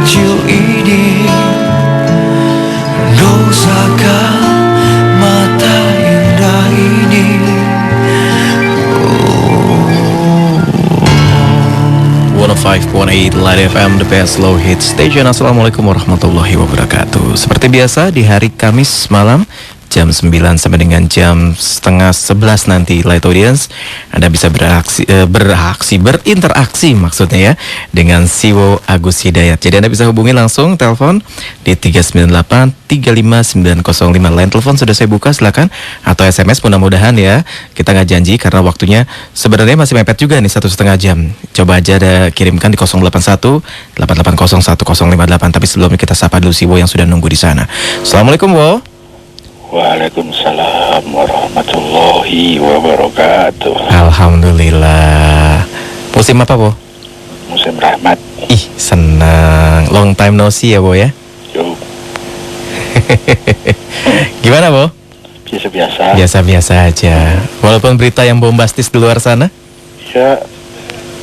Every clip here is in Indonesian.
kecil ini, dosakan mata indah ini. 105.8 Light FM, the best slow hit station. Assalamualaikum warahmatullahi wabarakatuh. Seperti biasa di hari Kamis malam jam 9 sampai dengan jam setengah 11 nanti Light Audience Anda bisa berinteraksi maksudnya ya dengan Siwo Agus Hidayat. Jadi Anda bisa hubungi langsung telepon di 398-35905. Line telepon sudah saya buka, silakan, atau SMS mudah-mudahan ya. Kita nggak janji karena waktunya sebenarnya masih mepet juga nih 1,5 jam. Coba aja kirimkan di 081-880-1058. Tapi sebelumnya kita sapa dulu Siwo yang sudah nunggu di sana. Assalamualaikum, Wo. Waalaikumsalam warahmatullahi wabarakatuh. Alhamdulillah. Musim apa, Bo? Musim rahmat. Ih, senang. Long time no see ya, Bo ya? Yo. Gimana, Bo? Biasa-biasa. Biasa-biasa aja. Walaupun berita yang bombastis di luar sana? Ya,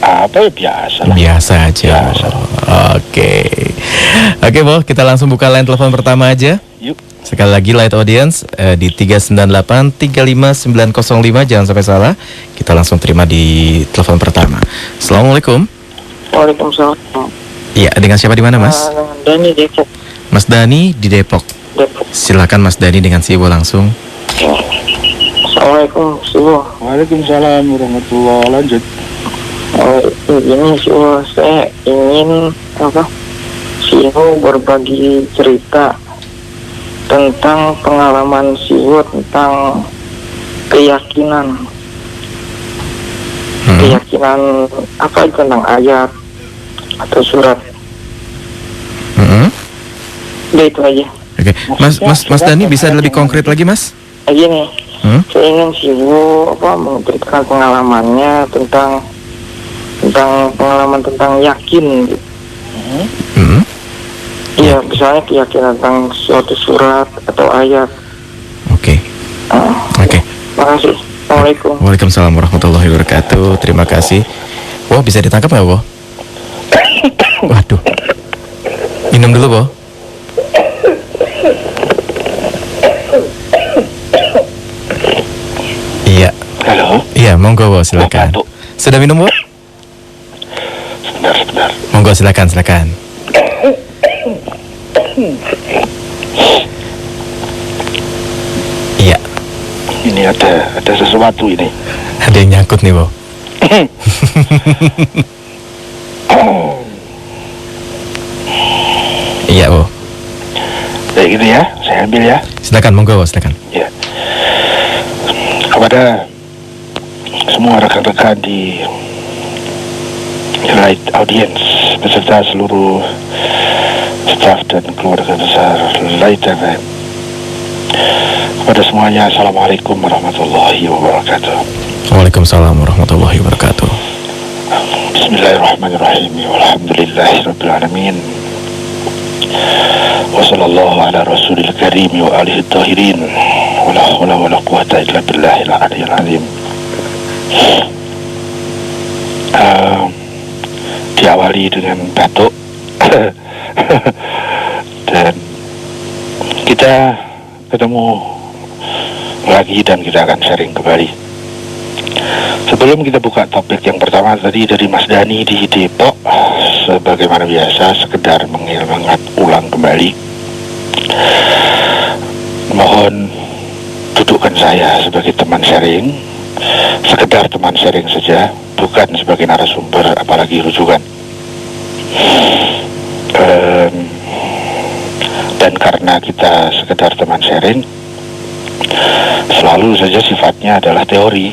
apa ya biasa lah. Biasa aja. Biasa. Oke, Bo, kita langsung buka line telepon pertama aja. Yuk. Sekali lagi Light Audience di 398-35905. Jangan sampai salah. Kita langsung terima di telepon pertama. Assalamualaikum. Waalaikumsalam. Iya, dengan siapa di mana, Mas? Dani Depok. Mas Dani di Depok. Silakan Mas Dani dengan Siwo langsung. Assalamualaikum, Siwo. Waalaikumsalam warahmatullahi lanjut. Ini Siwo, saya ingin Siwo berbagi cerita tentang pengalaman Siwo tentang keyakinan. Keyakinan apa tentang ayat atau surat. Udah itu aja. Oke, Mas Dani bisa lebih konkret lagi, Mas? Gini, saya ingin Siwo menceritakan pengalamannya tentang pengalaman tentang yakin. Iya, misalnya keyakinan tentang suatu surat atau ayat. Oke. Makasih. Assalamualaikum. Waalaikumsalam warahmatullahi wabarakatuh. Terima kasih. Wow, bisa ditangkap nggak, Bo? Waduh. Minum dulu, Bo. Iya. Halo. Iya, monggo, Bo, silakan. Sudah minum, Bo? Sebentar. Monggo, silakan. Iya. Ini ada sesuatu ini. Ada yang nyangkut nih, Bo. Iya, Bo. Kayak gitu ya, saya ambil ya. Silakan, monggo, Bo, silakan. Ya. Kepada semua rekan-rekan di Light Audience beserta seluruh staf dan keluarga besar Light FM, kepada semuanya, Assalamualaikum warahmatullahi wabarakatuh. Waalaikumsalam warahmatullahi wabarakatuh. Bismillahirrahmanirrahim. Walhamdulillahirabbil alamin. Wa sallallahu ala rasulil karim wa alihi tahirin. Wala haula wala quwata illa billahil aliyyil azim. Diawali dengan batuk. Dan kita ketemu lagi dan kita akan sharing kembali. Sebelum kita buka topik yang pertama tadi dari Mas Dani di Depok, sebagaimana biasa sekedar mengingat ulang kembali, mohon dudukkan saya sebagai teman sharing, sekedar teman sharing saja, bukan sebagai narasumber apalagi rujukan. Dan karena kita sekedar teman sharing, selalu saja sifatnya adalah teori,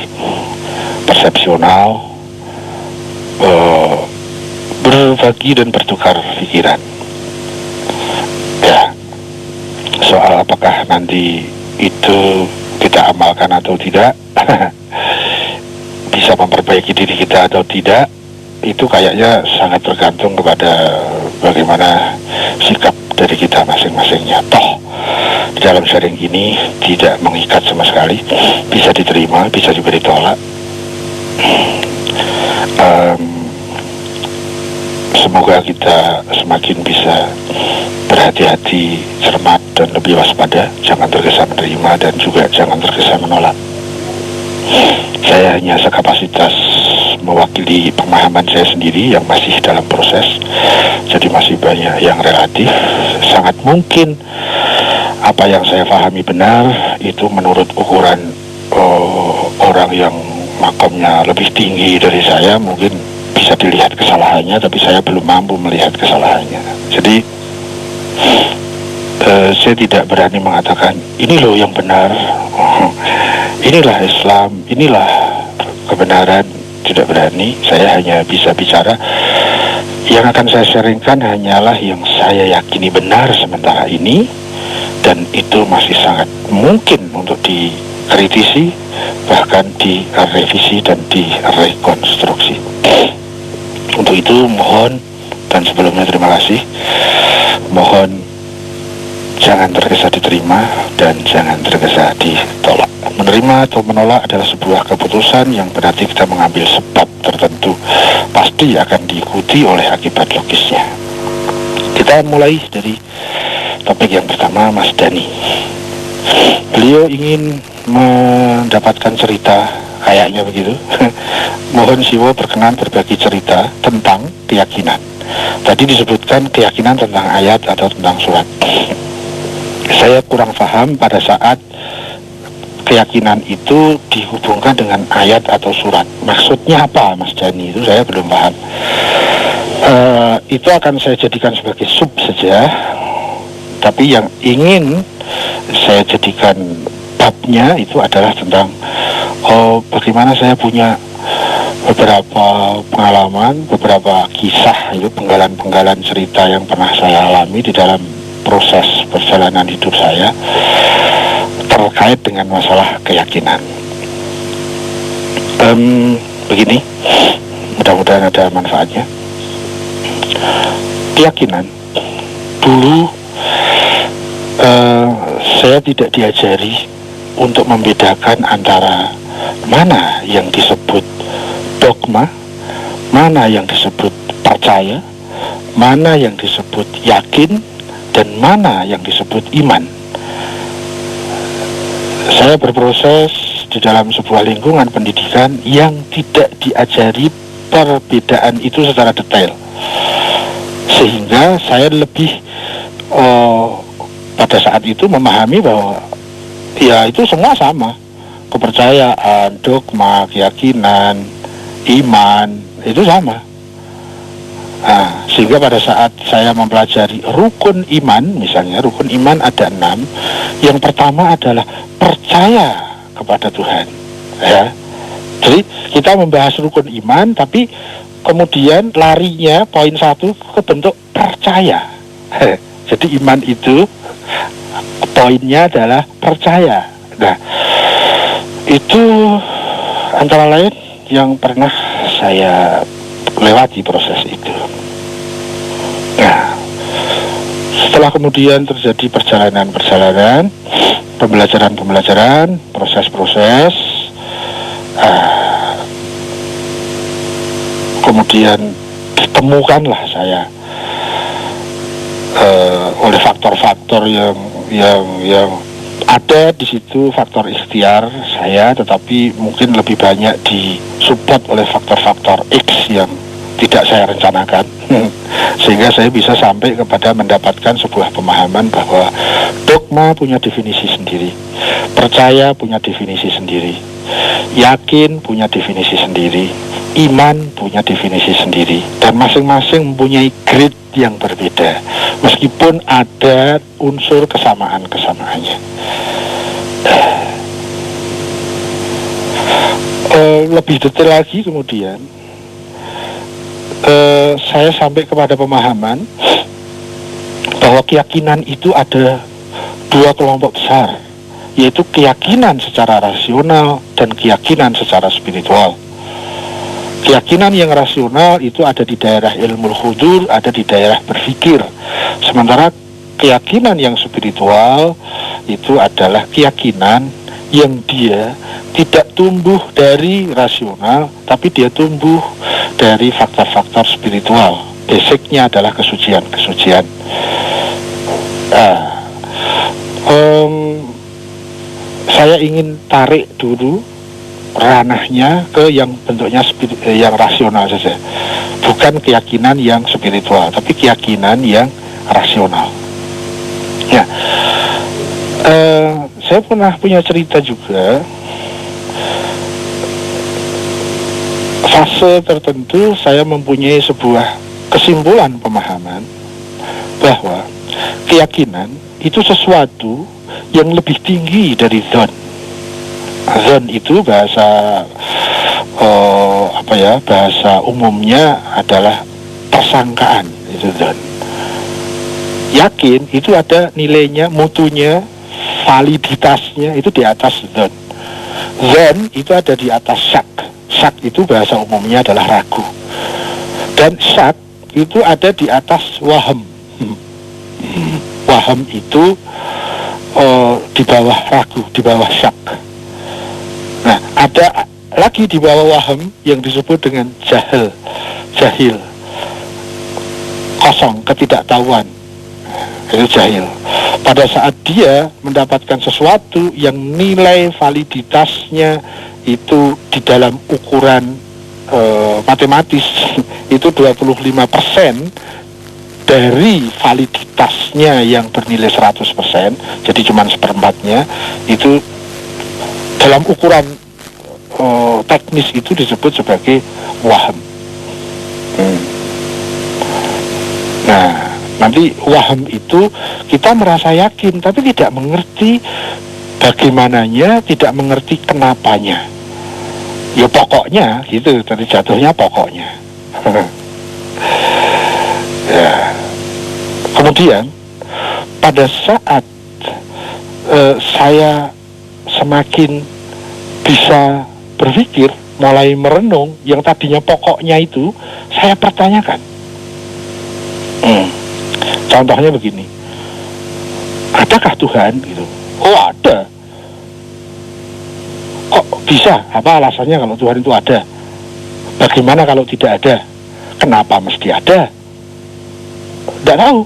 persepsional, berbagi dan bertukar pikiran. Ya, soal apakah nanti itu kita amalkan atau tidak, bisa memperbaiki diri kita atau tidak, itu kayaknya sangat tergantung kepada bagaimana sikap dari kita masing-masingnya. Toh di dalam sharing ini tidak mengikat sama sekali, bisa diterima, bisa juga ditolak. semoga kita semakin bisa berhati-hati, cermat, dan lebih waspada. Jangan tergesa menerima dan juga jangan tergesa menolak. Saya hanya sekapasitas mewakili pemahaman saya sendiri yang masih dalam proses, jadi masih banyak yang relatif. Sangat mungkin apa yang saya pahami benar itu menurut ukuran orang yang makamnya lebih tinggi dari saya, mungkin bisa dilihat kesalahannya, tapi saya belum mampu melihat kesalahannya. Jadi saya tidak berani mengatakan ini loh yang benar, inilah Islam, inilah kebenaran. Tidak berani. Saya hanya bisa bicara yang akan saya sharingkan hanyalah yang saya yakini benar sementara ini, dan itu masih sangat mungkin untuk dikritisi, bahkan direvisi dan direkonstruksi. Untuk itu mohon, dan sebelumnya terima kasih, mohon jangan tergesa diterima dan jangan tergesa ditolak. Menerima atau menolak adalah sebuah keputusan yang berarti kita mengambil sebab tertentu, pasti akan diikuti oleh akibat logisnya. Kita mulai dari topik yang pertama, Mas Dani. Beliau ingin mendapatkan cerita, kayaknya begitu. Mohon Siwo berkenan berbagi cerita tentang keyakinan. Tadi disebutkan keyakinan tentang ayat atau tentang surat. Saya kurang paham pada saat keyakinan itu dihubungkan dengan ayat atau surat. Maksudnya apa, Mas Dani? Itu saya belum paham. Itu akan saya jadikan sebagai sub saja. Tapi yang ingin saya jadikan babnya itu adalah tentang bagaimana saya punya beberapa pengalaman, beberapa kisah, itu penggalan-penggalan cerita yang pernah saya alami di dalam proses perjalanan hidup saya terkait dengan masalah keyakinan. Begini, mudah-mudahan ada manfaatnya. Keyakinan dulu saya tidak diajari untuk membedakan antara mana yang disebut dogma, mana yang disebut percaya, mana yang disebut yakin, dan mana yang disebut iman. Saya berproses di dalam sebuah lingkungan pendidikan yang tidak diajari perbedaan itu secara detail, sehingga saya lebih pada saat itu memahami bahwa ya itu semua sama, kepercayaan, dogma, keyakinan, iman, itu sama. Nah, sehingga pada saat saya mempelajari rukun iman, misalnya rukun iman ada 6. Yang pertama adalah percaya kepada Tuhan, ya. Jadi kita membahas rukun iman, tapi kemudian larinya poin 1 ke bentuk percaya. Jadi iman itu poinnya adalah percaya. Nah, itu antara lain yang pernah saya lewati proses itu. Nah, setelah kemudian terjadi perjalanan-perjalanan, pembelajaran-pembelajaran, proses-proses, kemudian ditemukanlah saya oleh faktor-faktor yang ada di situ, faktor ikhtiar saya, tetapi mungkin lebih banyak disupport oleh faktor-faktor X yang tidak saya rencanakan, sehingga saya bisa sampai kepada mendapatkan sebuah pemahaman bahwa dogma punya definisi sendiri, percaya punya definisi sendiri, yakin punya definisi sendiri, iman punya definisi sendiri, dan masing-masing mempunyai grade yang berbeda, meskipun ada unsur kesamaan-kesamaannya. Lebih detail lagi kemudian, saya sampai kepada pemahaman bahwa keyakinan itu ada 2 kelompok besar, yaitu keyakinan secara rasional dan keyakinan secara spiritual. Keyakinan yang rasional itu ada di daerah ilmu hudur, ada di daerah berpikir. Sementara keyakinan yang spiritual itu adalah keyakinan yang dia tidak tumbuh dari rasional, tapi dia tumbuh dari faktor-faktor spiritual. basicnya adalah kesucian. Saya ingin tarik dulu ranahnya ke yang bentuknya yang rasional saja, bukan keyakinan yang spiritual, tapi keyakinan yang rasional. Ya, saya pernah punya cerita juga. Fase tertentu saya mempunyai sebuah kesimpulan pemahaman bahwa keyakinan itu sesuatu yang lebih tinggi dari dzon. Dzon itu bahasa bahasa umumnya adalah persangkaan, itu dzon. Yakin itu ada nilainya, mutunya, validitasnya itu di atas dzon. Dzon itu ada di atas syak. Syak itu bahasa umumnya adalah ragu. Dan syak itu ada di atas waham. Waham itu di bawah ragu, di bawah syak. Nah, ada lagi di bawah waham yang disebut dengan jahil, kosong, ketidaktahuan. Itu jahil. Pada saat dia mendapatkan sesuatu yang nilai validitasnya itu di dalam ukuran matematis itu 25% dari validitasnya yang bernilai 100%, jadi cuma seperempatnya, itu dalam ukuran teknis itu disebut sebagai waham. Nah, nanti waham itu kita merasa yakin tapi tidak mengerti bagaimananya, tidak mengerti kenapanya. Ya pokoknya gitu, tadi jatuhnya pokoknya. Ya. Kemudian pada saat saya semakin bisa berpikir, mulai merenung, yang tadinya pokoknya itu saya pertanyakan. Contohnya begini, adakah Tuhan gitu? Oh ada. Kok bisa? Apa alasannya kalau Tuhan itu ada? Bagaimana kalau tidak ada? Kenapa mesti ada? Tidak tahu.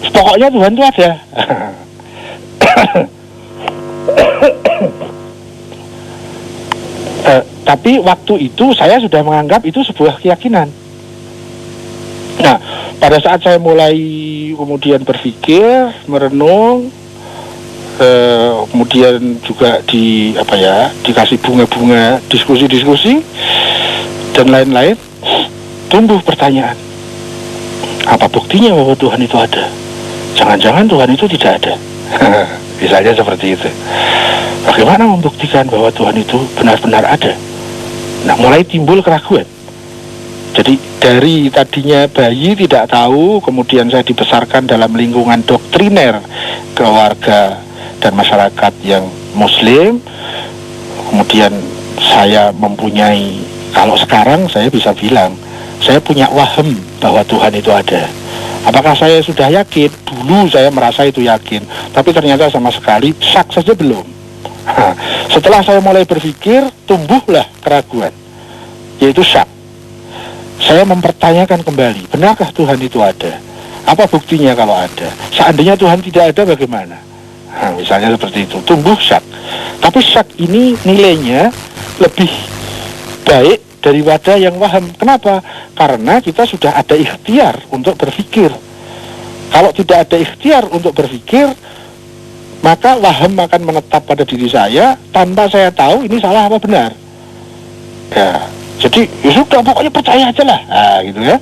Pokoknya Tuhan itu ada. Tapi waktu itu saya sudah menganggap itu sebuah keyakinan. Nah, pada saat saya mulai kemudian berpikir, merenung, kemudian juga dikasih bunga-bunga, diskusi-diskusi dan lain-lain, tumbuh pertanyaan, apa buktinya bahwa Tuhan itu ada? Jangan-jangan Tuhan itu tidak ada. Misalnya seperti itu. Bagaimana membuktikan bahwa Tuhan itu benar-benar ada? Nah, mulai timbul keraguan. Jadi dari tadinya bayi tidak tahu, kemudian saya dibesarkan dalam lingkungan doktriner keluarga dan masyarakat yang Muslim. Kemudian saya mempunyai, kalau sekarang saya bisa bilang, saya punya waham bahwa Tuhan itu ada. Apakah saya sudah yakin? Dulu saya merasa itu yakin, tapi ternyata sama sekali syak saja belum. Setelah saya mulai berpikir, tumbuhlah keraguan, yaitu syak. Saya mempertanyakan kembali, benarkah Tuhan itu ada? Apa buktinya kalau ada? Seandainya Tuhan tidak ada, bagaimana? Nah, misalnya seperti itu, tumbuh syak. Tapi syak ini nilainya lebih baik daripada yang waham. Kenapa? Karena kita sudah ada ikhtiar untuk berpikir. Kalau tidak ada ikhtiar untuk berpikir, maka waham akan menetap pada diri saya tanpa saya tahu ini salah apa benar. Ya, jadi ya sudah, pokoknya percaya aja lah. Nah, gitu ya.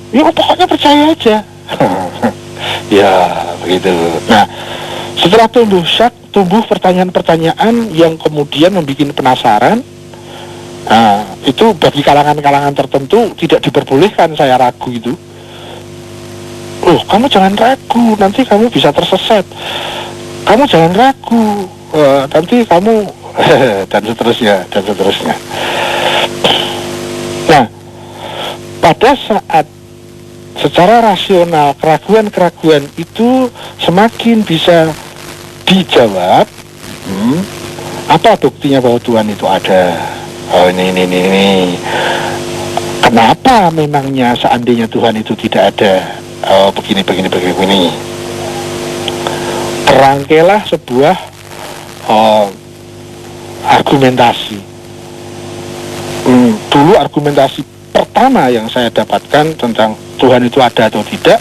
Ya pokoknya percaya aja. Ya, begitu. Nah, setelah tumbuh syak, tumbuh pertanyaan-pertanyaan yang kemudian membuat penasaran. Nah, itu bagi kalangan-kalangan tertentu tidak diperbolehkan saya ragu itu. Loh, kamu jangan ragu, nanti kamu bisa tersesat. Kamu jangan ragu, nanti kamu dan seterusnya, dan seterusnya. Nah, pada saat secara rasional keraguan-keraguan itu semakin bisa dijawab, apa buktinya bahwa Tuhan itu ada? Oh, ini. Kenapa memangnya seandainya Tuhan itu tidak ada? Begini. Terangkailah sebuah argumentasi. Dulu argumentasi pertama yang saya dapatkan tentang Tuhan itu ada atau tidak,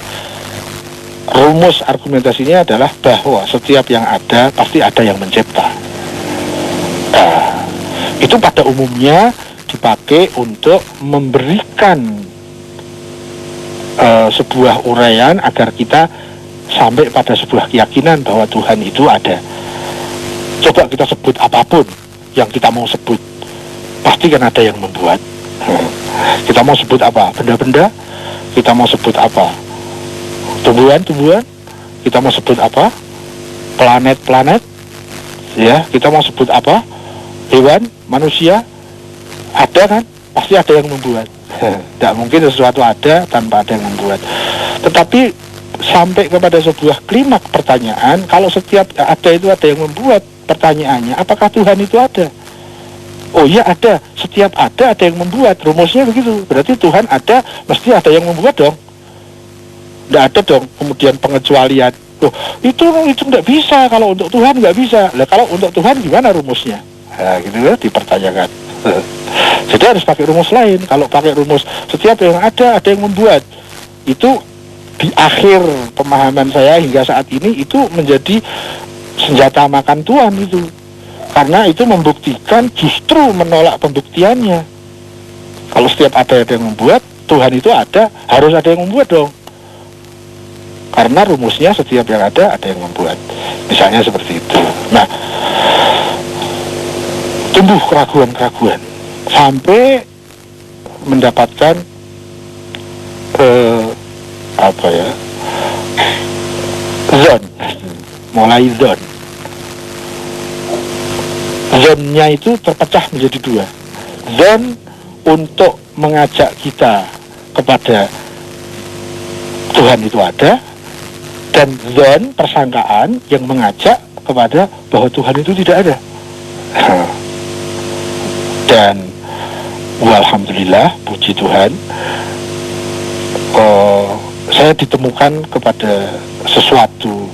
rumus argumentasinya adalah bahwa setiap yang ada pasti ada yang mencipta. Itu pada umumnya dipakai untuk memberikan sebuah uraian agar kita sampai pada sebuah keyakinan bahwa Tuhan itu ada. Coba kita sebut apapun yang kita mau sebut, pasti kan ada yang membuat. Kita mau sebut apa? Benda-benda. Kita mau sebut apa? Tumbuhan-tumbuhan. Kita mau sebut apa? Planet-planet. Ya, kita mau sebut apa? Hewan, manusia. Ada kan? Pasti ada yang membuat. Tidak mungkin sesuatu ada tanpa ada yang membuat. Tetapi sampai kepada sebuah klimaks pertanyaan, kalau setiap ada itu ada yang membuat, pertanyaannya, apakah Tuhan itu ada? Oh iya ada, setiap ada yang membuat. Rumusnya begitu. Berarti Tuhan ada, mesti ada yang membuat dong. Tidak ada dong kemudian pengecualian. Loh, itu tidak bisa, kalau untuk Tuhan nggak bisa. Lah kalau untuk Tuhan gimana rumusnya? Nah, gitu ya, dipertanyakan. Jadi harus pakai rumus lain. Kalau pakai rumus setiap yang ada yang membuat, itu di akhir pemahaman saya hingga saat ini itu menjadi senjata makan Tuhan itu. Karena itu membuktikan justru menolak pembuktiannya. Kalau setiap ada yang membuat, Tuhan itu ada, harus ada yang membuat dong. Karena rumusnya setiap yang ada yang membuat. Misalnya seperti itu. Nah, tumbuh keraguan-keraguan sampai mendapatkan zone, mulai zone. Zone-nya itu terpecah menjadi dua. Zone untuk mengajak kita kepada Tuhan itu ada, dan zone persangkaan yang mengajak kepada bahwa Tuhan itu tidak ada. Dan alhamdulillah, puji Tuhan, saya ditemukan kepada sesuatu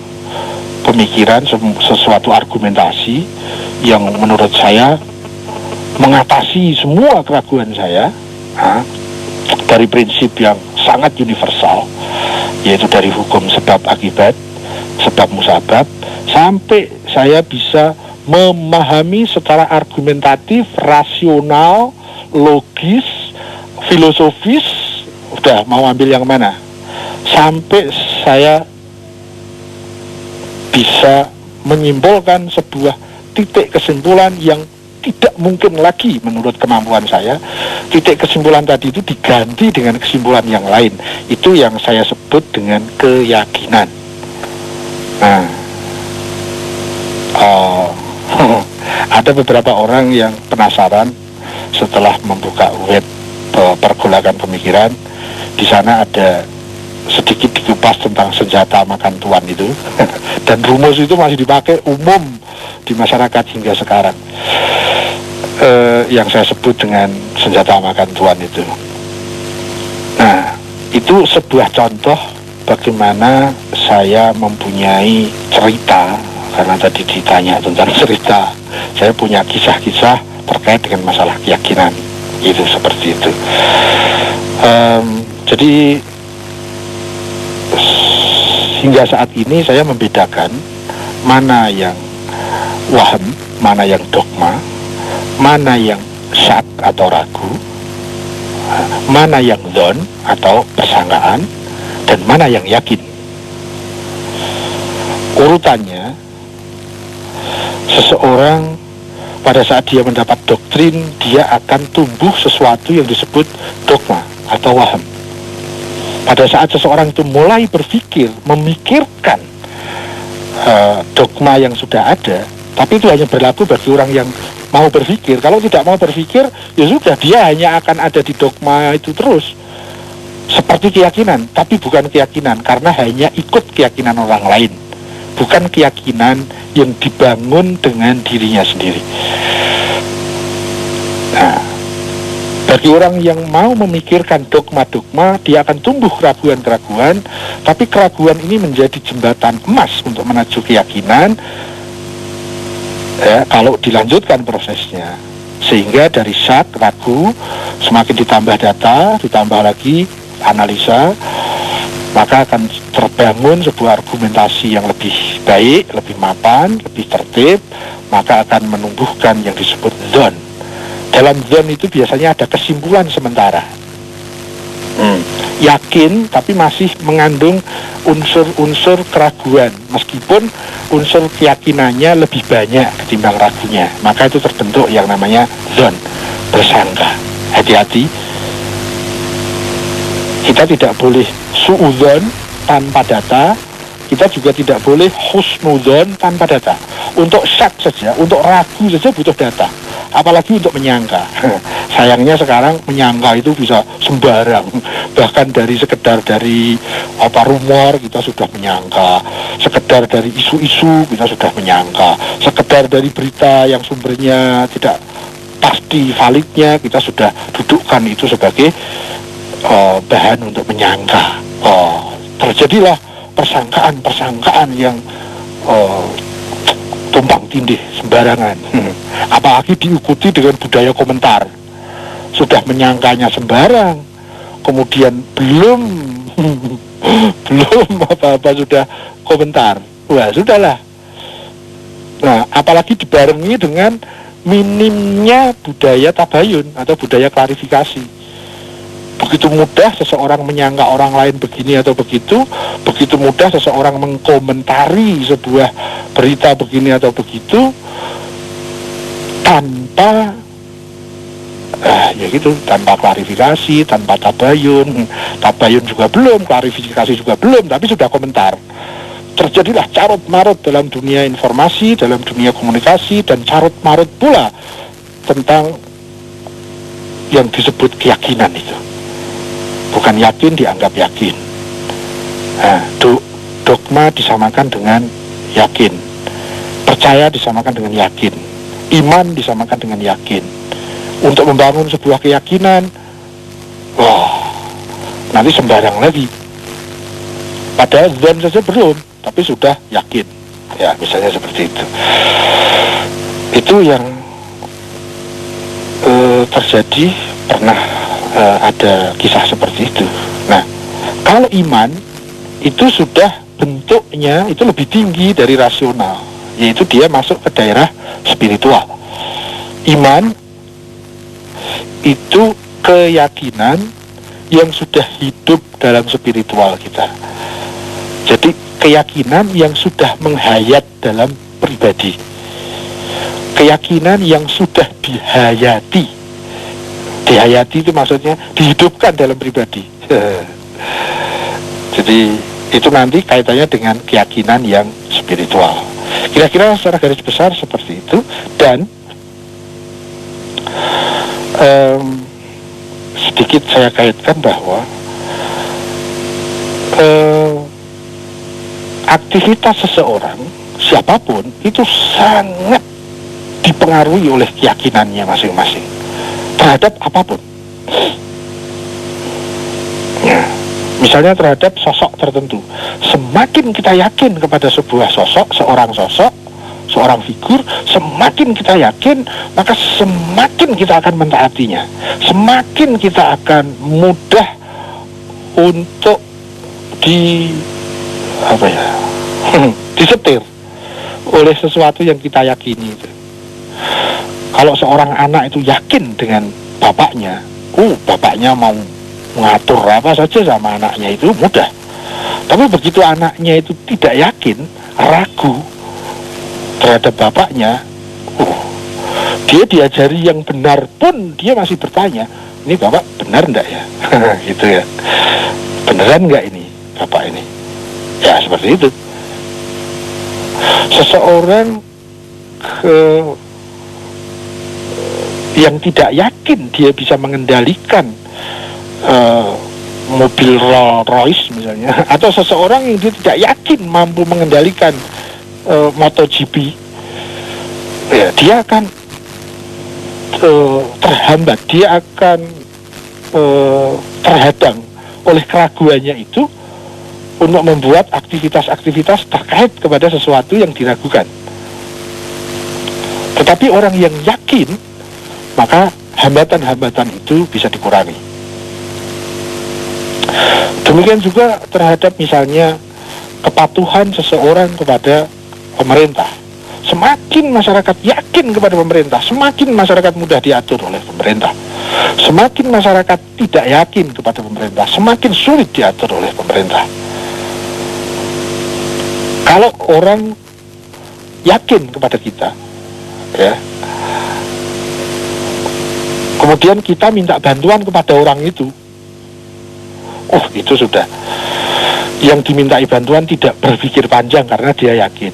pemikiran, sesuatu argumentasi yang menurut saya mengatasi semua keraguan saya, dari prinsip yang sangat universal, yaitu dari hukum sebab akibat, sebab musabab, sampai saya bisa memahami secara argumentatif, rasional, logis, filosofis. Udah mau ambil yang mana? Sampai saya bisa menyimpulkan sebuah titik kesimpulan yang tidak mungkin lagi menurut kemampuan saya. Titik kesimpulan tadi itu diganti dengan kesimpulan yang lain. Itu yang saya sebut dengan keyakinan. Nah, ada beberapa orang yang penasaran setelah membuka web pergolakan pemikiran. Di sana ada sedikit dikupas tentang senjata makan tuan itu. Dan rumus itu masih dipakai umum di masyarakat hingga sekarang. Yang saya sebut dengan senjata makan tuan itu. Nah, itu sebuah contoh bagaimana saya mempunyai cerita. Karena tadi ditanya tentang cerita, saya punya kisah-kisah terkait dengan masalah keyakinan. Itu seperti itu. Jadi hingga saat ini saya membedakan mana yang waham, mana yang dogma, mana yang syak atau ragu, mana yang dzon atau persangkaan, dan mana yang yakin. Urutannya, seseorang pada saat dia mendapat doktrin, dia akan tumbuh sesuatu yang disebut dogma atau waham. Pada saat seseorang itu mulai berpikir, memikirkan dogma yang sudah ada, tapi itu hanya berlaku bagi orang yang mau berpikir. Kalau tidak mau berpikir, ya sudah, dia hanya akan ada di dogma itu terus. Seperti keyakinan, tapi bukan keyakinan, karena hanya ikut keyakinan orang lain. Bukan keyakinan yang dibangun dengan dirinya sendiri. Nah, Bagi orang yang mau memikirkan dogma-dogma, dia akan tumbuh keraguan-keraguan, tapi keraguan ini menjadi jembatan emas untuk menuju keyakinan, ya, kalau dilanjutkan prosesnya. Sehingga dari syak, ragu, semakin ditambah data, ditambah lagi analisa, maka akan terbangun sebuah argumentasi yang lebih baik, lebih mapan, lebih tertib, maka akan menumbuhkan yang disebut dzon. Dalam dzon itu biasanya ada kesimpulan sementara. Yakin tapi masih mengandung unsur-unsur keraguan, meskipun unsur keyakinannya lebih banyak ketimbang ragunya, maka itu terbentuk yang namanya dzon, bersangka. Hati-hati, kita tidak boleh suudzon tanpa data, kita juga tidak boleh husnudzon tanpa data. Untuk syak saja, untuk ragu saja butuh data, apalagi untuk menyangka. Sayangnya sekarang menyangka itu bisa sembarang, bahkan dari sekedar dari rumor kita sudah menyangka, sekedar dari isu-isu kita sudah menyangka, sekedar dari berita yang sumbernya tidak pasti validnya kita sudah dudukkan itu sebagai bahan untuk menyangka. Terjadilah persangkaan yang tumpang tindih sembarangan. Apalagi diikuti dengan budaya komentar. Sudah menyangkanya sembarang, kemudian belum apa-apa sudah komentar. Wah, sudahlah. Nah, apalagi dibarengi dengan minimnya budaya tabayun atau budaya klarifikasi. Begitu mudah seseorang menyangka orang lain begini atau begitu mudah seseorang mengkomentari sebuah berita begini atau begitu tanpa tanpa klarifikasi, tanpa tabayun juga belum, klarifikasi juga belum, tapi sudah komentar. Terjadilah carut marut dalam dunia informasi, dalam dunia komunikasi, dan carut marut pula tentang yang disebut keyakinan itu. Bukan yakin dianggap yakin. Dogma disamakan dengan yakin, percaya disamakan dengan yakin, iman disamakan dengan yakin. Untuk membangun sebuah keyakinan, nanti sembarang lagi. Padahal dzon saja belum, tapi sudah yakin. Ya, misalnya seperti itu. Itu yang terjadi, pernah ada kisah seperti itu. Nah, kalau iman itu sudah bentuknya itu lebih tinggi dari rasional, yaitu dia masuk ke daerah spiritual. Iman itu keyakinan yang sudah hidup dalam spiritual kita. Jadi keyakinan yang sudah menghayat dalam pribadi, keyakinan yang sudah dihayati. Dihayati itu maksudnya dihidupkan dalam pribadi. Jadi itu nanti kaitannya dengan keyakinan yang spiritual. Kira-kira secara garis besar seperti itu. Dan sedikit saya kaitkan bahwa aktivitas seseorang, siapapun, itu sangat dipengaruhi oleh keyakinannya masing-masing terhadap apapun. Ya, misalnya terhadap sosok tertentu. Semakin kita yakin kepada sebuah sosok, seorang figur, semakin kita yakin, maka semakin kita akan mentaatinya. Semakin kita akan mudah untuk disetir oleh sesuatu yang kita yakini itu. Kalau seorang anak itu yakin dengan bapaknya, bapaknya mau mengatur apa saja sama anaknya, itu mudah. Tapi begitu anaknya itu tidak yakin, ragu terhadap bapaknya, dia diajari yang benar pun dia masih bertanya, ini bapak benar enggak ya? Gitu ya, beneran enggak ini bapak ini? Ya seperti itu. Seseorang yang tidak yakin dia bisa mengendalikan mobil Rolls Royce misalnya, atau seseorang yang dia tidak yakin mampu mengendalikan MotoGP, ya dia akan terhambat, dia akan terhadang oleh keraguannya itu untuk membuat aktivitas-aktivitas terkait kepada sesuatu yang diragukan. Tetapi orang yang yakin, maka hambatan-hambatan itu bisa dikurangi. Demikian juga terhadap misalnya kepatuhan seseorang kepada pemerintah. Semakin masyarakat yakin kepada pemerintah, semakin masyarakat mudah diatur oleh pemerintah. Semakin masyarakat tidak yakin kepada pemerintah, semakin sulit diatur oleh pemerintah. Kalau orang yakin kepada kita, ya, kemudian kita minta bantuan kepada orang itu, itu sudah. Yang dimintai bantuan tidak berpikir panjang karena dia yakin.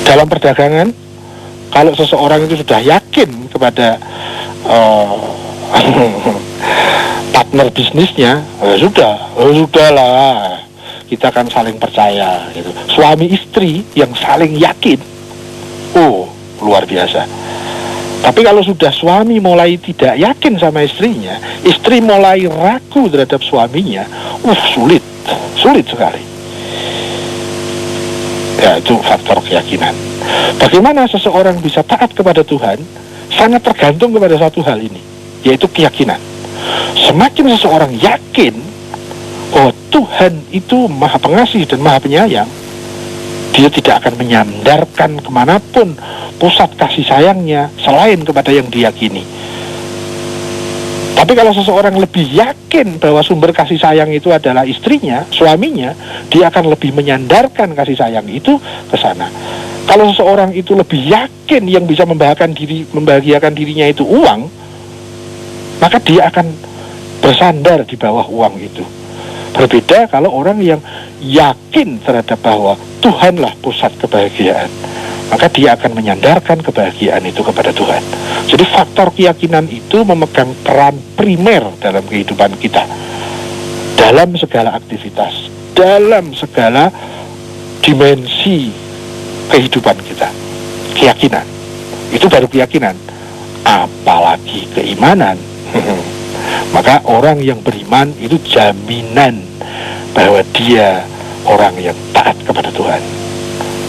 Dalam perdagangan, kalau seseorang itu sudah yakin kepada partner bisnisnya, sudahlah, kita akan saling percaya. Gitu. Suami istri yang saling yakin, luar biasa. Tapi kalau sudah suami mulai tidak yakin sama istrinya, istri mulai ragu terhadap suaminya, sulit sekali. Ya, itu faktor keyakinan. Bagaimana seseorang bisa taat kepada Tuhan sangat tergantung kepada satu hal ini, yaitu keyakinan. Semakin seseorang yakin bahwa Tuhan itu Maha Pengasih dan Maha Penyayang, dia tidak akan menyandarkan kemanapun pusat kasih sayangnya selain kepada yang diyakini. Tapi kalau seseorang lebih yakin bahwa sumber kasih sayang itu adalah istrinya, suaminya, dia akan lebih menyandarkan kasih sayang itu ke sana. Kalau seseorang itu lebih yakin yang bisa membahagiakan dirinya itu uang, maka dia akan bersandar di bawah uang itu. Berbeda kalau orang yang yakin terhadap bahwa Tuhanlah pusat kebahagiaan, maka dia akan menyandarkan kebahagiaan itu kepada Tuhan. Jadi faktor keyakinan itu memegang peran primer dalam kehidupan kita, dalam segala aktivitas, dalam segala dimensi kehidupan kita. Keyakinan itu baru keyakinan, apalagi keimanan. Maka orang yang beriman itu jaminan bahwa dia orang yang taat kepada Tuhan.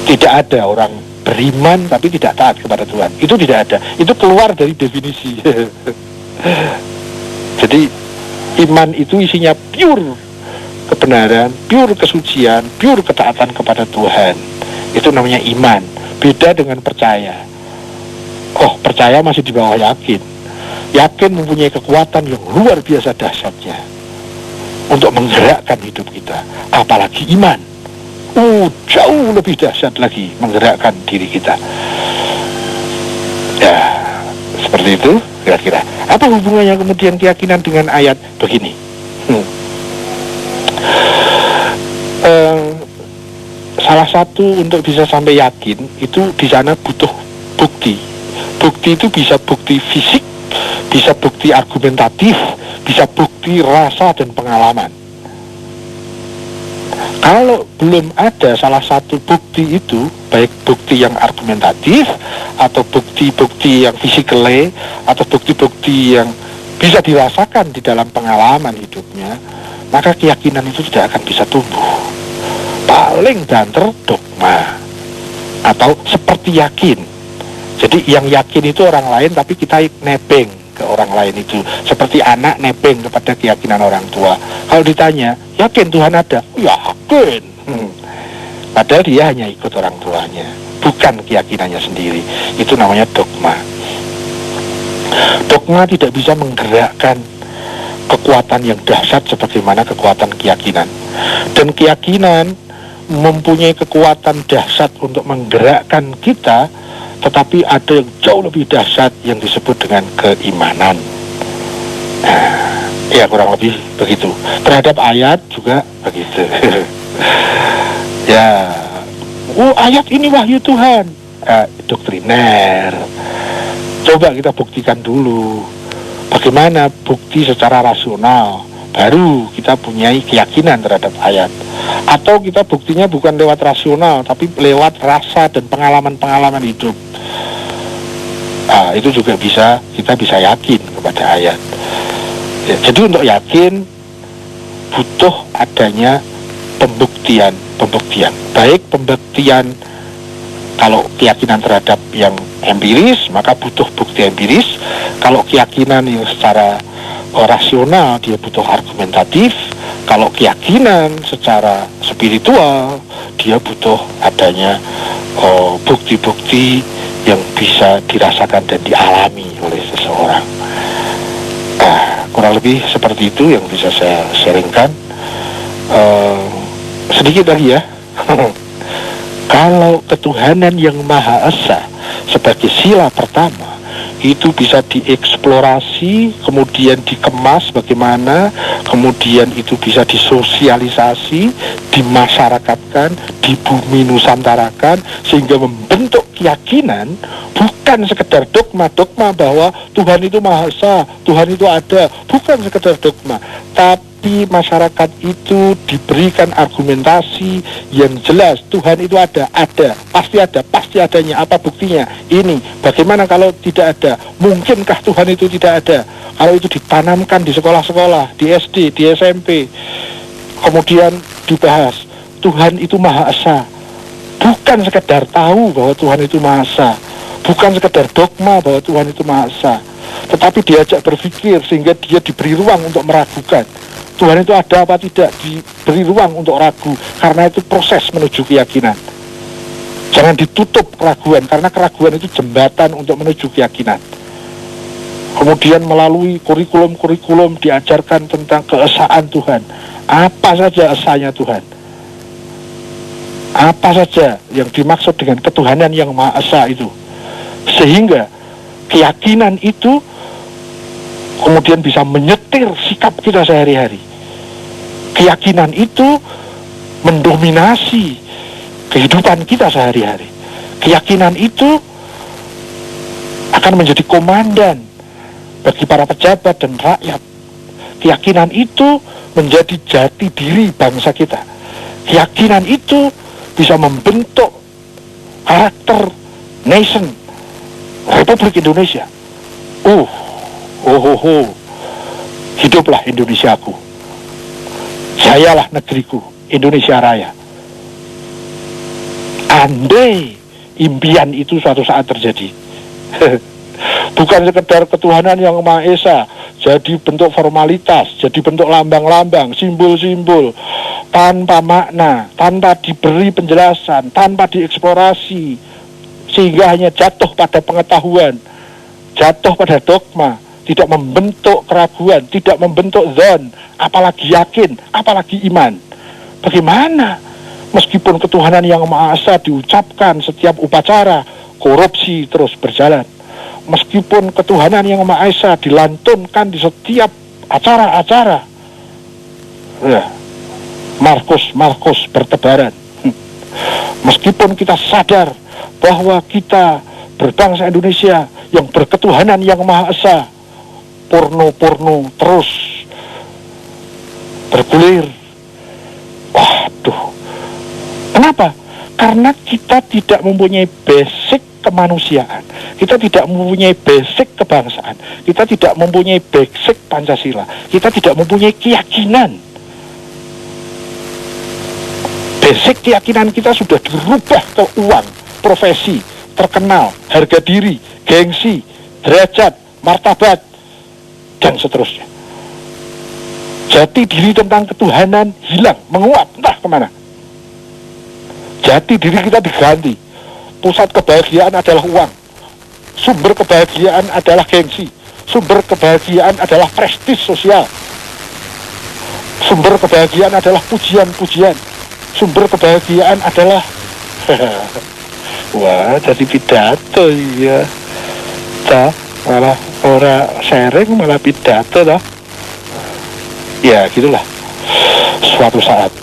Tidak ada orang beriman tapi tidak taat kepada Tuhan. Itu tidak ada. Itu keluar dari definisi. Jadi iman itu isinya pure kebenaran, pure kesucian, pure ketaatan kepada Tuhan. Itu namanya iman. Beda dengan percaya. Percaya masih di bawah yakin. Yakin mempunyai kekuatan yang luar biasa dahsyatnya untuk menggerakkan hidup kita. Apalagi iman, jauh lebih dahsyat lagi menggerakkan diri kita. Ya, seperti itu kira-kira. Apa hubungannya kemudian keyakinan dengan ayat begini? Salah satu untuk bisa sampai yakin itu di sana butuh bukti. Bukti itu bisa bukti fisik, bisa bukti argumentatif, bisa bukti rasa dan pengalaman. Kalau belum ada salah satu bukti itu, baik bukti yang argumentatif atau bukti-bukti yang fisikale atau bukti-bukti yang bisa dirasakan di dalam pengalaman hidupnya, maka keyakinan itu tidak akan bisa tumbuh. Paling banter dogma atau seperti yakin. Jadi yang yakin itu orang lain, tapi kita nebeng ke orang lain itu. Seperti anak nebeng kepada keyakinan orang tua. Kalau ditanya, yakin Tuhan ada? Yakin. Padahal dia hanya ikut orang tuanya, bukan keyakinannya sendiri. Itu namanya dogma. Dogma tidak bisa menggerakkan kekuatan yang dahsyat sebagaimana kekuatan keyakinan. Dan keyakinan mempunyai kekuatan dahsyat untuk menggerakkan kita, tetapi ada yang jauh lebih dahsyat yang disebut dengan keimanan. Ya kurang lebih begitu. Terhadap ayat juga begitu. Ya, ayat ini wahyu Tuhan. Doktriner. Coba kita buktikan dulu. Bagaimana bukti secara rasional? Baru kita punya keyakinan terhadap ayat. Atau kita buktinya bukan lewat rasional, tapi lewat rasa dan pengalaman-pengalaman hidup. Itu juga kita bisa yakin kepada ayat. Ya, jadi untuk yakin butuh adanya pembuktian. Baik pembuktian kalau keyakinan terhadap yang empiris, maka butuh bukti empiris. Kalau keyakinan yang secara rasional, dia butuh argumentatif. Kalau keyakinan secara spiritual, dia butuh adanya bukti-bukti yang bisa dirasakan dan dialami oleh seseorang. Kurang lebih seperti itu yang bisa saya sharingkan. Sedikit lagi ya. Kalau ketuhanan yang Maha Esa sebagai sila pertama itu bisa dieksplorasi, kemudian dikemas bagaimana, kemudian itu bisa disosialisasi, dimasyarakatkan, di bumi nusantarakan, sehingga membentuk keyakinan, bukan sekedar dogma bahwa Tuhan itu Maha Esa, Tuhan itu ada, bukan sekedar dogma, tapi masyarakat itu diberikan argumentasi yang jelas. Tuhan itu ada, pasti adanya. Apa buktinya? Ini. Bagaimana kalau tidak ada? Mungkinkah Tuhan itu tidak ada? Kalau itu ditanamkan di sekolah-sekolah, di SD, di SMP, kemudian dibahas, Tuhan itu Maha Esa, bukan sekedar tahu bahwa Tuhan itu Maha Esa, bukan sekedar dogma bahwa Tuhan itu Maha Esa, tetapi diajak berpikir sehingga dia diberi ruang untuk meragukan. Tuhan itu ada apa tidak, diberi ruang untuk ragu, karena itu proses menuju keyakinan. Jangan ditutup keraguan, karena keraguan itu jembatan untuk menuju keyakinan. Kemudian melalui kurikulum diajarkan tentang keesaan Tuhan. Apa saja esanya Tuhan? Apa saja yang dimaksud dengan ketuhanan yang Maha Esa itu? Sehingga keyakinan itu kemudian bisa menyetir sikap kita sehari-hari. Keyakinan itu mendominasi kehidupan kita sehari-hari. Keyakinan itu akan menjadi komandan bagi para pejabat dan rakyat. Keyakinan itu menjadi jati diri bangsa kita. Keyakinan itu bisa membentuk karakter nation Republik Indonesia. Hiduplah Indonesiaku, jayalah negeriku, Indonesia Raya. Andai impian itu suatu saat terjadi, bukan sekedar ketuhanan yang Maha Esa jadi bentuk formalitas, jadi bentuk lambang-lambang, simbol-simbol, tanpa makna, tanpa diberi penjelasan, tanpa dieksplorasi, sehingga hanya jatuh pada pengetahuan, jatuh pada dogma, tidak membentuk keraguan, tidak membentuk zon, apalagi yakin, apalagi iman. Bagaimana meskipun ketuhanan yang Maha Esa diucapkan setiap upacara, korupsi terus berjalan. Meskipun ketuhanan yang Maha Esa dilantunkan di setiap acara-acara, Markus bertebaran. Meskipun kita sadar bahwa kita berbangsa Indonesia yang berketuhanan yang Maha Esa, porno terus bergulir. Waduh, kenapa? Karena kita tidak mempunyai basic kemanusiaan, kita tidak mempunyai basic kebangsaan, kita tidak mempunyai basic Pancasila, kita tidak mempunyai keyakinan. Basic keyakinan kita sudah dirubah ke uang, profesi, terkenal, harga diri, gengsi, derajat, martabat, dan seterusnya. Jati diri tentang ketuhanan hilang, menguap, entah kemana. Jati diri kita diganti. Pusat kebahagiaan adalah uang, sumber kebahagiaan adalah gengsi, sumber kebahagiaan adalah prestis sosial, sumber kebahagiaan adalah pujian-pujian, sumber kebahagiaan adalah wah, jadi pidato ya. Malah orang sharing malah pidato lah. Ya gitulah. Suatu saat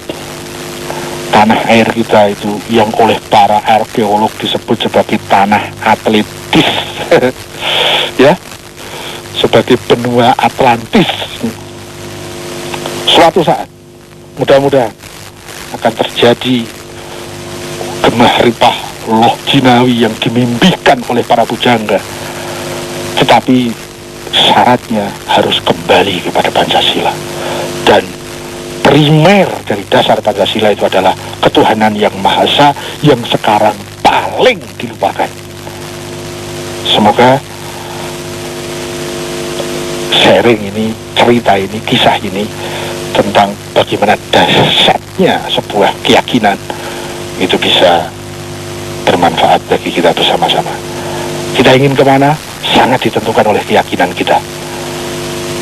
tanah air kita itu yang oleh para arkeolog disebut sebagai tanah Atlantis ya, sebagai benua Atlantis. Suatu saat mudah-mudahan akan terjadi gemah ripah loh jinawi yang dimimpikan oleh para pujangga. Tetapi syaratnya harus kembali kepada Pancasila. Dan primer dari dasar Pancasila itu adalah ketuhanan yang Maha Esa yang sekarang paling dilupakan. Semoga sharing ini, cerita ini, kisah ini tentang bagaimana dasarnya sebuah keyakinan itu bisa bermanfaat bagi kita bersama-sama. Kita ingin kemana? Sangat ditentukan oleh keyakinan kita.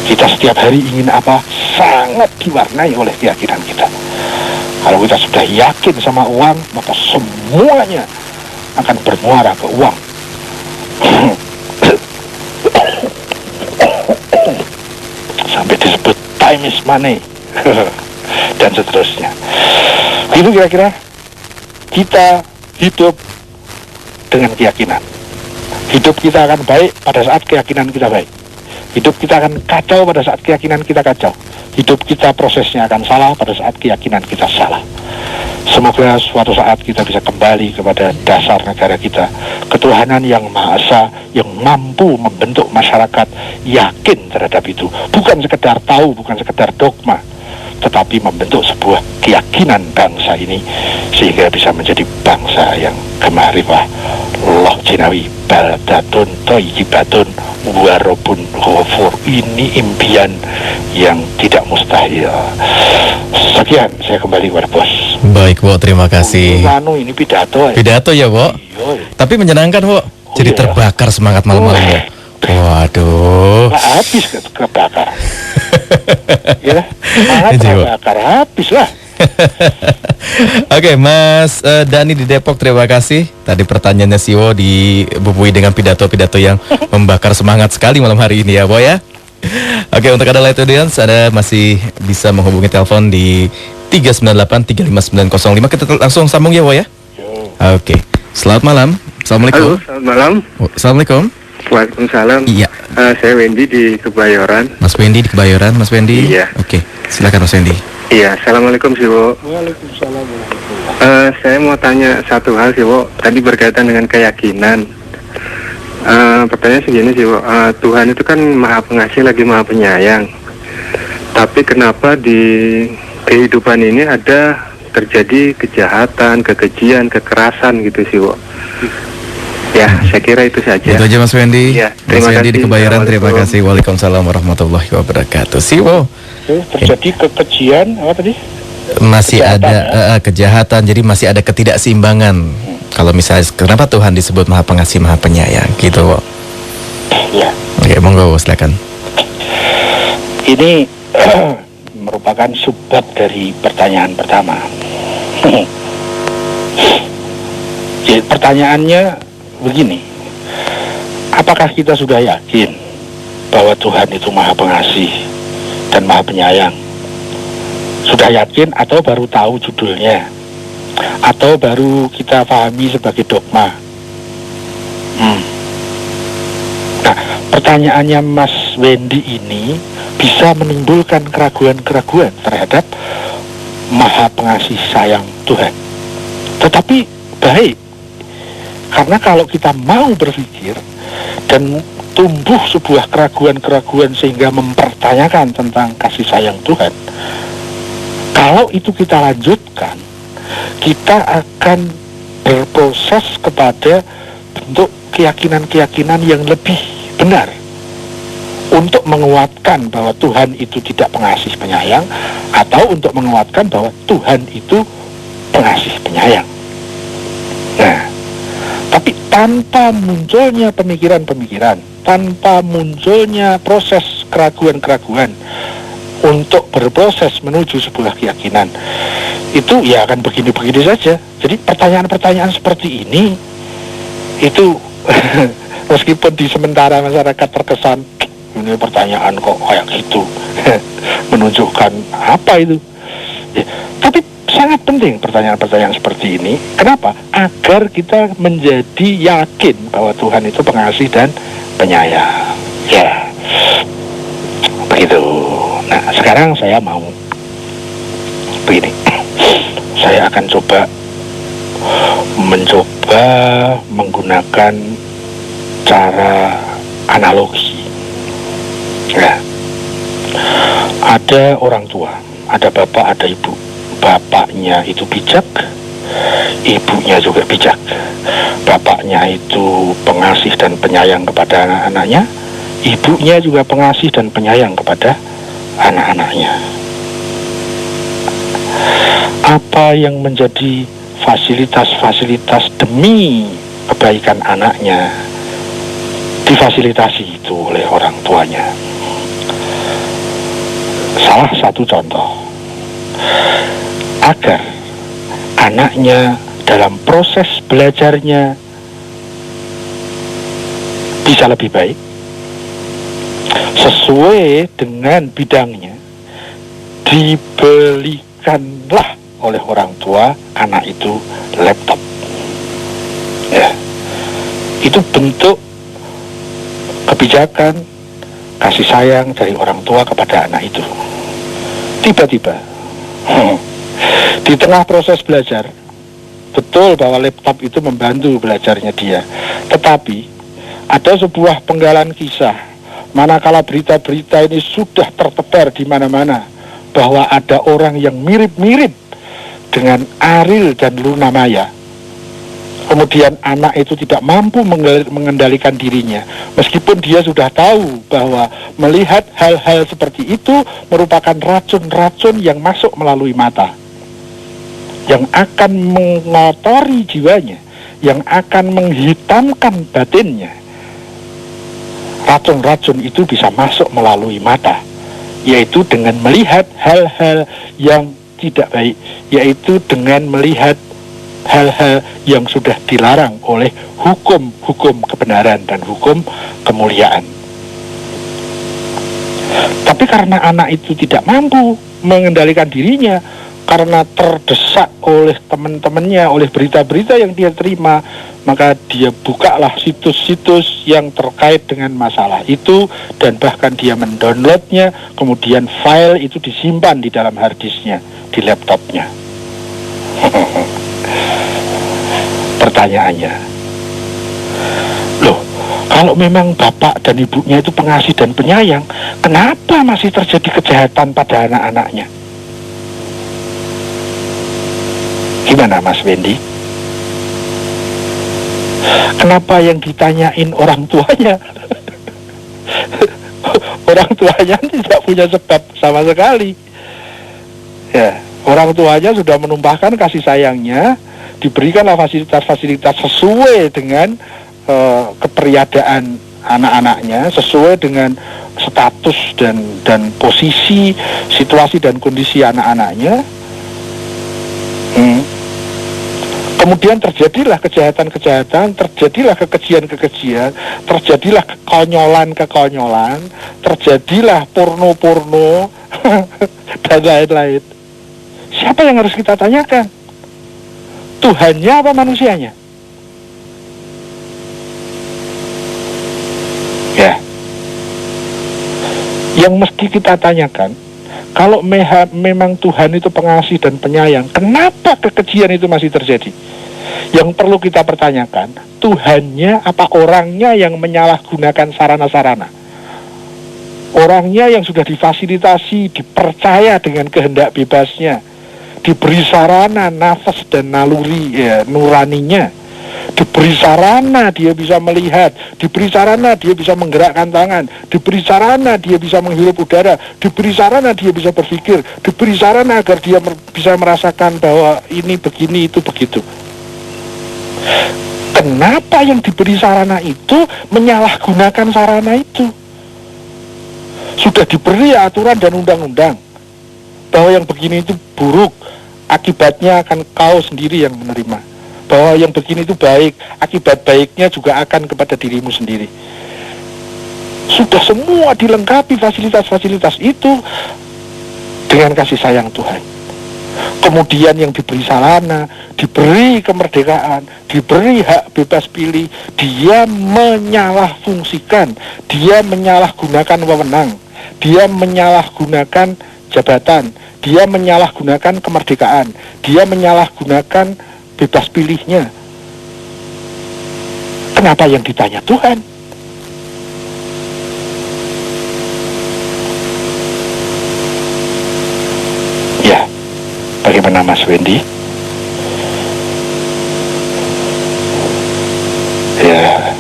Kita setiap hari ingin apa? Sangat diwarnai oleh keyakinan kita. Kalau kita sudah yakin sama uang, maka semuanya akan bermuara ke uang. Sampai disebut time is money. Dan seterusnya. Itu kira-kira kita hidup dengan keyakinan. Hidup kita akan baik pada saat keyakinan kita baik. Hidup kita akan kacau pada saat keyakinan kita kacau. Hidup kita prosesnya akan salah pada saat keyakinan kita salah. Semoga suatu saat kita bisa kembali kepada dasar negara kita, ketuhanan yang Maha Esa, yang mampu membentuk masyarakat yakin terhadap itu. Bukan sekedar tahu, bukan sekedar dogma, tetapi membentuk sebuah keyakinan bangsa ini sehingga bisa menjadi bangsa yang gemarifah. Loh jinawi baldatun toyibatun warobun ghafur. Ini impian yang tidak mustahil. Sekian, saya kembali kepada bos. Baik, Bo, terima kasih. Ini pidato ya. Pidato ya, Bo. Iya. Tapi menyenangkan, Bo. Jadi iya. terbakar semangat malam-malam ya. Waduh. Nggak habis kebakar. Ya, semangat Iya, Bo. terbakar habis lah. Oke, Mas Dani di Depok, terima kasih. Tadi pertanyaannya Siwo dibubui dengan pidato-pidato yang membakar semangat sekali malam hari ini ya, Bo ya. Oke, untuk ada light audience, Anda masih bisa menghubungi telepon di 398-35905. Kita langsung sambung ya, Bo ya. Yo. Oke, selamat malam. Assalamualaikum. Halo, selamat malam. Assalamualaikum. Waalaikumsalam. Iya, Saya Wendy di Kebayoran. Mas Wendy di Kebayoran, Mas Wendy. Iya. Oke, silakan Mas Wendy. Iya, assalamualaikum sih, Bu. Waalaikumsalam. Saya mau tanya satu hal sih, Bu. Tadi berkaitan dengan keyakinan. Pertanyaan segini sih, Bu. Tuhan itu kan Maha Pengasih lagi Maha Penyayang. Tapi kenapa di kehidupan ini ada terjadi kejahatan, kekejian, kekerasan gitu sih, Bu? Ya, saya kira itu saja. Itu aja Mas Wendy. Iya, Mas terima Wendy di kasih. Kebayoran, terima Assalamualaikum. kasih. Waalaikumsalam warahmatullahi wabarakatuh. Siwo. Terjadi kekejian apa tadi? Masih Kejahatan, ada kejahatan, jadi masih ada ketidakseimbangan. Kalau misalnya kenapa Tuhan disebut Maha Pengasih, Maha Penyayang gitu, Wo. Ya, Oke, monggo silakan. ini merupakan subbab dari pertanyaan pertama. Jadi pertanyaannya begini, apakah kita sudah yakin bahwa Tuhan itu Maha Pengasih dan Maha Penyayang? Sudah yakin atau baru tahu judulnya? Atau baru kita pahami sebagai dogma? Nah, pertanyaannya Mas Wendy ini bisa menimbulkan keraguan-keraguan terhadap Maha Pengasih sayang Tuhan. Tetapi baik, karena kalau kita mau berpikir dan tumbuh sebuah keraguan-keraguan sehingga mempertanyakan tentang kasih sayang Tuhan, kalau itu kita lanjutkan, kita akan berproses kepada bentuk keyakinan-keyakinan yang lebih benar untuk menguatkan bahwa Tuhan itu tidak pengasih penyayang, atau untuk menguatkan bahwa Tuhan itu pengasih penyayang. Nah, tapi tanpa munculnya pemikiran-pemikiran, tanpa munculnya proses keraguan-keraguan untuk berproses menuju sebuah keyakinan, itu ya akan begini-begini saja. Jadi pertanyaan-pertanyaan seperti ini itu meskipun di sementara masyarakat terkesan ini pertanyaan kok kayak gitu menunjukkan apa itu ya, tapi sangat penting pertanyaan-pertanyaan seperti ini. Kenapa? Agar kita menjadi yakin bahwa Tuhan itu pengasih dan penyayang. Ya, begitu. Nah, sekarang saya mau begini. Saya akan mencoba menggunakan cara analogi. Ya. Ada orang tua, ada bapak, ada ibu. Bapaknya itu bijak, ibunya juga bijak. Bapaknya itu pengasih dan penyayang kepada anak-anaknya, ibunya juga pengasih dan penyayang kepada anak-anaknya. Apa yang menjadi fasilitas-fasilitas demi kebaikan anaknya difasilitasi itu oleh orang tuanya. Salah satu contoh, agar anaknya dalam proses belajarnya bisa lebih baik sesuai dengan bidangnya, dibelikanlah oleh orang tua anak itu laptop. Ya, itu bentuk kebijakan kasih sayang dari orang tua kepada anak itu. Tiba-tiba di tengah proses belajar, betul bahwa laptop itu membantu belajarnya dia, tetapi ada sebuah penggalan kisah manakala berita-berita ini sudah tertebar di mana-mana bahwa ada orang yang mirip-mirip dengan Ariel dan Luna Maya. Kemudian anak itu tidak mampu mengendalikan dirinya, meskipun dia sudah tahu bahwa melihat hal-hal seperti itu merupakan racun-racun yang masuk melalui mata, yang akan mengotori jiwanya, yang akan menghitamkan batinnya. Racun-racun itu bisa masuk melalui mata, yaitu dengan melihat hal-hal yang tidak baik, yaitu dengan melihat hal-hal yang sudah dilarang oleh hukum-hukum kebenaran dan hukum kemuliaan. Tapi karena anak itu tidak mampu mengendalikan dirinya, karena terdesak oleh teman-temannya, oleh berita-berita yang dia terima, maka dia bukalah situs-situs yang terkait dengan masalah itu, dan bahkan dia mendownloadnya, kemudian file itu disimpan di dalam harddisknya, di laptopnya. Pertanyaannya, loh, kalau memang bapak dan ibunya itu pengasih dan penyayang, kenapa masih terjadi kejahatan pada anak-anaknya? Gimana Mas Wendy? Kenapa yang ditanyain orang tuanya? Orang tuanya tidak punya sebab sama sekali. Ya, orang tuanya sudah menumpahkan kasih sayangnya, diberikanlah fasilitas-fasilitas sesuai dengan kepriadaan anak-anaknya, sesuai dengan status dan posisi, situasi dan kondisi anak-anaknya. Kemudian terjadilah kejahatan-kejahatan, terjadilah kekejian-kekejian, terjadilah kekonyolan-kekonyolan, terjadilah porno-porno, dan lain-lain. Siapa yang harus kita tanyakan? Tuhannya apa manusianya? Ya. Yang mesti kita tanyakan, kalau memang Tuhan itu pengasih dan penyayang, kenapa kekejian itu masih terjadi? Yang perlu kita pertanyakan, Tuhannya apa orangnya yang menyalahgunakan sarana-sarana? Orangnya yang sudah difasilitasi, dipercaya dengan kehendak bebasnya, diberi sarana, nafas dan naluri nuraninya, diberi sarana dia bisa melihat, diberi sarana dia bisa menggerakkan tangan, diberi sarana dia bisa menghirup udara, diberi sarana dia bisa berpikir, diberi sarana agar dia bisa merasakan bahwa ini begini, itu begitu. Kenapa yang diberi sarana itu menyalahgunakan sarana itu? Sudah diberi aturan dan undang-undang bahwa yang begini itu buruk, akibatnya akan kau sendiri yang menerima. Bahwa yang begini itu baik, akibat baiknya juga akan kepada dirimu sendiri. Sudah semua dilengkapi fasilitas-fasilitas itu dengan kasih sayang Tuhan. Kemudian yang diberi sarana, diberi kemerdekaan, diberi hak bebas pilih, dia menyalahfungsikan, dia menyalahgunakan wewenang, dia menyalahgunakan jabatan, dia menyalahgunakan kemerdekaan, dia menyalahgunakan bebas pilihnya. Kenapa yang ditanya Tuhan? Bagaimana Mas Wendy? Ya,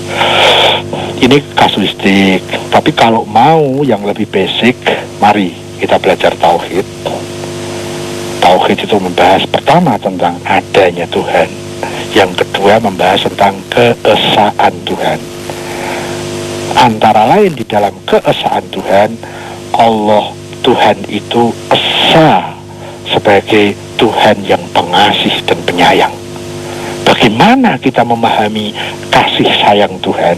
ini kasuistik. Tapi kalau mau yang lebih basic, mari kita belajar tauhid. Tauhid itu membahas pertama tentang adanya Tuhan, yang kedua membahas tentang keesaan Tuhan. Antara lain di dalam keesaan Tuhan, Allah Tuhan itu esa sebagai Tuhan yang pengasih dan penyayang. Bagaimana kita memahami kasih sayang Tuhan,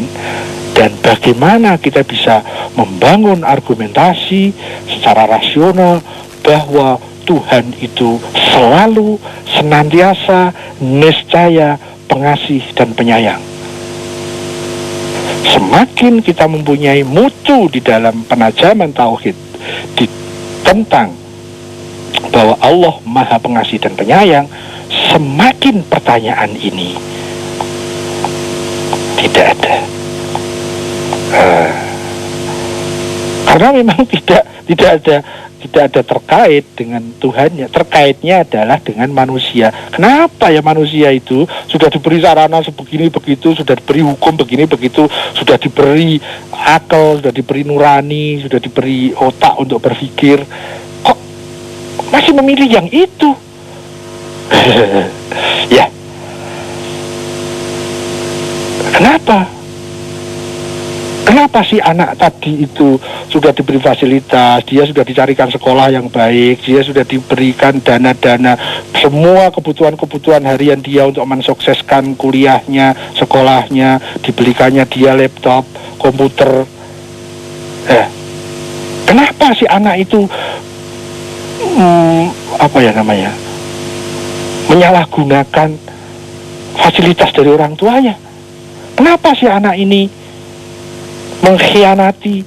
dan bagaimana kita bisa membangun argumentasi secara rasional bahwa Tuhan itu selalu, senantiasa, niscaya pengasih dan penyayang. Semakin kita mempunyai mutu di dalam penajaman tauhid tentang bahwa Allah Maha Pengasih dan Penyayang, semakin pertanyaan ini tidak ada. Karena memang tidak ada terkait dengan Tuhannya. Terkaitnya adalah dengan manusia. Kenapa ya manusia itu sudah diberi sarana sebegini begitu, sudah diberi hukum begini begitu, sudah diberi akal, sudah diberi nurani, sudah diberi otak untuk berpikir, kok masih memilih yang itu? Ya, Kenapa sih anak tadi itu sudah diberi fasilitas, dia sudah dicarikan sekolah yang baik, dia sudah diberikan dana-dana, semua kebutuhan-kebutuhan harian dia untuk mensukseskan kuliahnya, sekolahnya, dibelikannya dia laptop, komputer. Kenapa sih anak itu menyalahgunakan fasilitas dari orang tuanya? Kenapa sih anak ini mengkhianati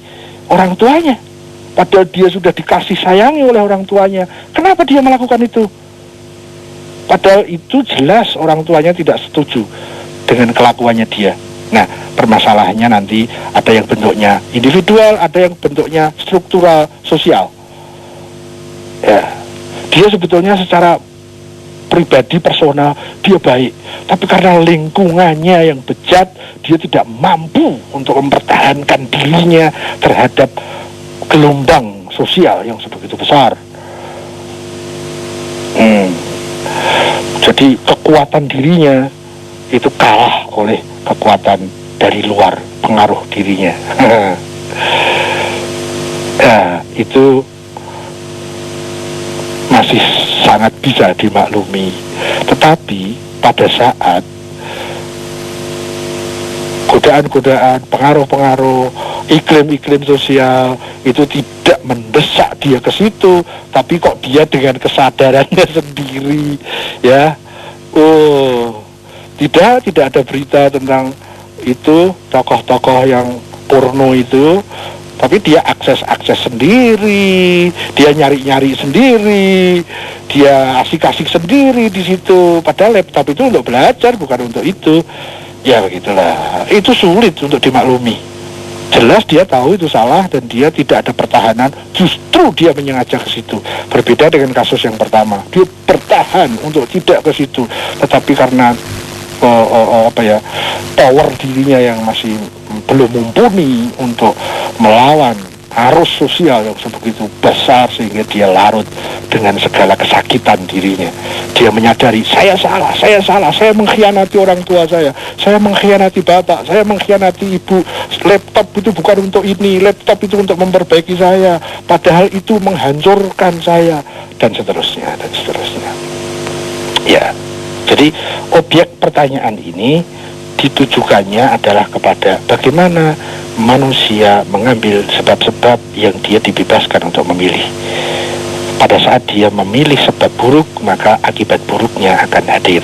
orang tuanya, padahal dia sudah dikasih sayangi oleh orang tuanya? Kenapa dia melakukan itu? Padahal itu jelas orang tuanya tidak setuju dengan kelakuannya dia. Nah, permasalahannya nanti ada yang bentuknya individual, ada yang bentuknya struktural sosial. Ya, dia sebetulnya secara pribadi personal dia baik, tapi karena lingkungannya yang bejat, dia tidak mampu untuk mempertahankan dirinya terhadap gelombang sosial yang sebegitu besar. Jadi kekuatan dirinya itu kalah oleh kekuatan dari luar, pengaruh dirinya. Itu masih sangat bisa dimaklumi. Tetapi pada saat godaan-godaan, pengaruh-pengaruh, iklim-iklim sosial itu tidak mendesak dia ke situ, tapi kok dia dengan kesadarannya sendiri, ya, tidak ada berita tentang itu tokoh-tokoh yang porno itu, tapi dia akses sendiri, dia nyari sendiri, dia asik-asik sendiri di situ. Padahal laptop itu untuk belajar, bukan untuk itu. Ya begitulah. Itu sulit untuk dimaklumi. Jelas dia tahu itu salah dan dia tidak ada pertahanan. Justru dia menyengaja ke situ. Berbeda dengan kasus yang pertama. Dia bertahan untuk tidak ke situ, tetapi karena power dirinya yang masih belum mumpuni untuk melawan arus sosial yang sebegitu besar, sehingga dia larut dengan segala kesakitan dirinya. Dia menyadari, saya salah, saya mengkhianati orang tua saya mengkhianati bapak, saya mengkhianati ibu, laptop itu bukan untuk ini, laptop itu untuk memperbaiki saya, padahal itu menghancurkan saya, dan seterusnya. Ya, jadi objek pertanyaan ini ditujukannya adalah kepada bagaimana manusia mengambil sebab-sebab yang dia dibebaskan untuk memilih. Pada saat dia memilih sebab buruk, maka akibat buruknya akan hadir.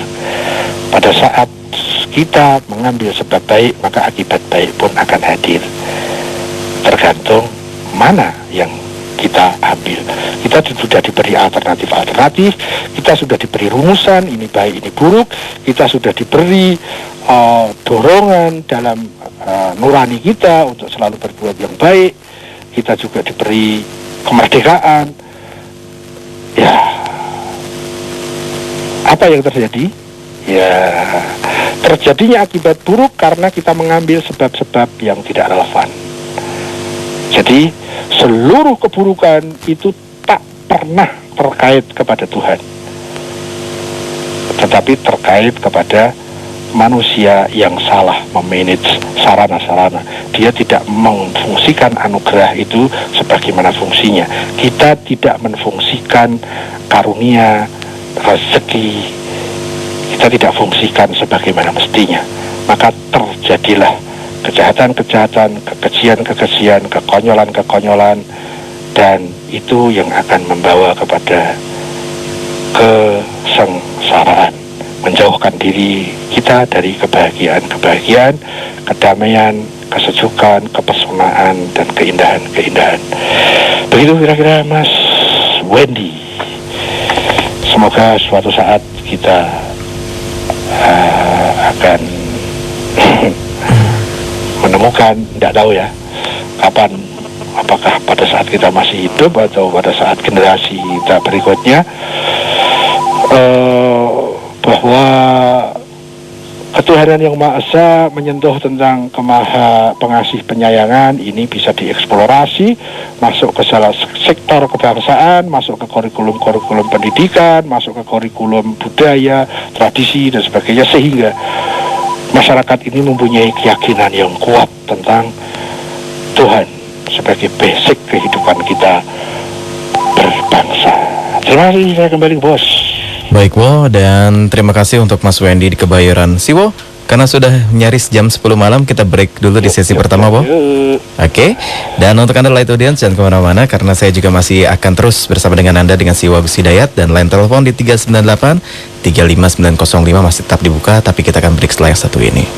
Pada saat kita mengambil sebab baik, maka akibat baik pun akan hadir. Tergantung mana yang kita ambil. Kita sudah diberi alternatif, kita sudah diberi rumusan, ini baik, ini buruk, kita sudah diberi dorongan dalam nurani kita untuk selalu berbuat yang baik, kita juga diberi kemerdekaan. Ya, Apa yang terjadi? Ya, terjadinya akibat buruk karena kita mengambil sebab-sebab yang tidak relevan. Jadi seluruh keburukan itu tak pernah terkait kepada Tuhan, tetapi terkait kepada manusia yang salah memanage sarana-sarana. Dia tidak memfungsikan anugerah itu sebagaimana fungsinya. Kita tidak menfungsikan karunia, rezeki, kita tidak fungsikan sebagaimana mestinya. Maka terjadilah kejahatan-kejahatan, kekejian-kekejian, kekonyolan-kekonyolan, dan itu yang akan membawa kepada kesengsaraan, menjauhkan diri kita dari kebahagiaan-kebahagiaan, kedamaian, kesejukan, kepesonaan, dan keindahan-keindahan. Begitu kira-kira Mas Wendy. Semoga suatu saat kita akan menemukan, tidak tahu ya kapan, apakah pada saat kita masih hidup atau pada saat generasi kita berikutnya, bahwa ketuhanan yang Maha Esa menyentuh tentang kemaha pengasih penyayangan ini bisa dieksplorasi, masuk ke salah sektor kebangsaan, masuk ke kurikulum pendidikan, masuk ke kurikulum budaya, tradisi dan sebagainya, sehingga masyarakat ini mempunyai keyakinan yang kuat tentang Tuhan sebagai basic kehidupan kita berbangsa. Terima kasih, saya kembali ke bos. Baik Wo, dan terima kasih untuk Mas Wendy di Kebayoran. Si Wo, karena sudah nyaris jam 10 malam, kita break dulu di sesi pertama Wo. Oke, dan untuk Anda Light Audience jangan kemana-mana, karena saya juga masih akan terus bersama dengan Anda dengan si Agus Hidayat, dan line telepon di 398 35905 masih tetap dibuka, tapi kita akan break setelah yang satu ini.